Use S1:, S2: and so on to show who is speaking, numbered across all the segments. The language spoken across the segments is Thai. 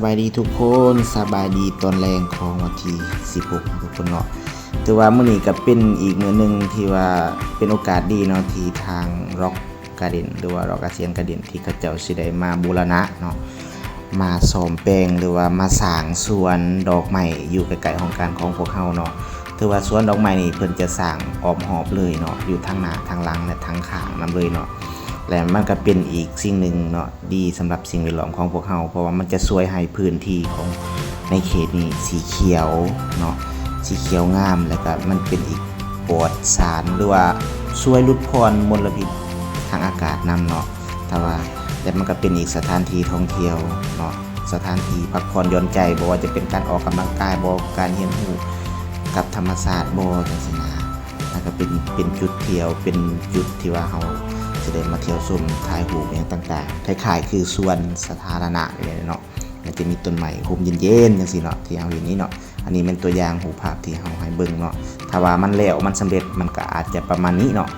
S1: บายดีทุกคนสบายดีตอนแรงของวันที่16ทุกคนเนาะแต่ว่ามื้อนี้ก็เป็นอีกมื้อนึงที่ว่าเป็นโอกาสดีเนาะที่ทาง Rock Garden หรือว่า Rock Asian Garden ที่เขาเจ้าสิได้มาบูรณะเนาะมาซ่อมแปลงหรือว่ามาสร้างสวนดอกไม้อยู่ใกล้ๆห้องการของพวกเฮาเนาะถือว่าสวนดอกไม้นี่เพิ่นจะสร้างอ้อมหอบเลยเนาะอยู่ทั้งหน้าทั้งหลังและทั้งข้างนํเลยเนาะและมันก็เป็นอีกสิ่งหนึ่งเนาะดีสำหรับสิ่งแวดล้อมของพวกเฮาเพราะว่ามันจะช่วยให้พื้นที่ของในเขตนี้สีเขียวเนาะสีเขียวงามแล้วก็มันเป็นอีกปลอดสารหรือว่าช่วยลดพรมลพิษทางอากาศนํเนาะแต่ว่าและมันก็เป็นอีกสถานที่ท่องเที่ยวเนาะสถานที่พักผ่อนหย่อนใจบ่ว่าจะเป็นการออกกำลังกายบ่การเรียนรู้กับธรรมชาติบ่จังซี่นะแล้วก็เป็นจุดเที่ยวเป็นจุดที่ว่าเฮาจะได้มาเที่ยวชมถ่ายรูปอย่างต่างๆคล้ายๆคือสวนสาธารณะนี่เนาะมันจะมีต้นไม้ร่มเย็นๆจังซี่เนาะที่เฮาเห็นนี้เนาะอันนี้เป็นตัวอย่างรูปภาพที่เฮาให้เบิ่งเนาะถ้าว่ามันแล้วมันสำเร็จมันก็อาจจะประมาณนี้เนาะ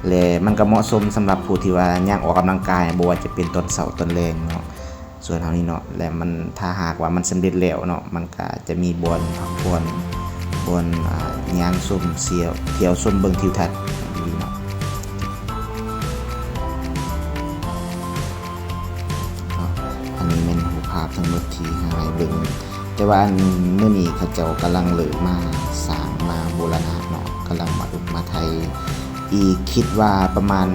S1: และมันก็เหมาะสมสำหรับผู้ที่ว่าอยากออกกำลังกายบ่ว่าจะเป็นตอนเช้าตอนแลงเนาะส่วนเฮานี่เนาะและมันถ้าหากว่ามันสำเร็จแล้วเนาะมันก็จะมีบ่อนพักผ่อนบ่อนย่างชมเที่ยวชมเบิ่งทิวทัศน์นี่เนาะอันนี้เป็นรูปภาพทั้งหมดที่ให้เบิ่งแต่ว่ามื้อนี้เขาเจ้ากำลังเริ่มมาสร้างมาบูรณะเนาะกำลังมาอุกมาไทยอีกคิดว่าประมาณ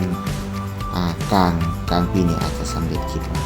S1: กลางปีนี้อาจจะสำเร็จคิดว่า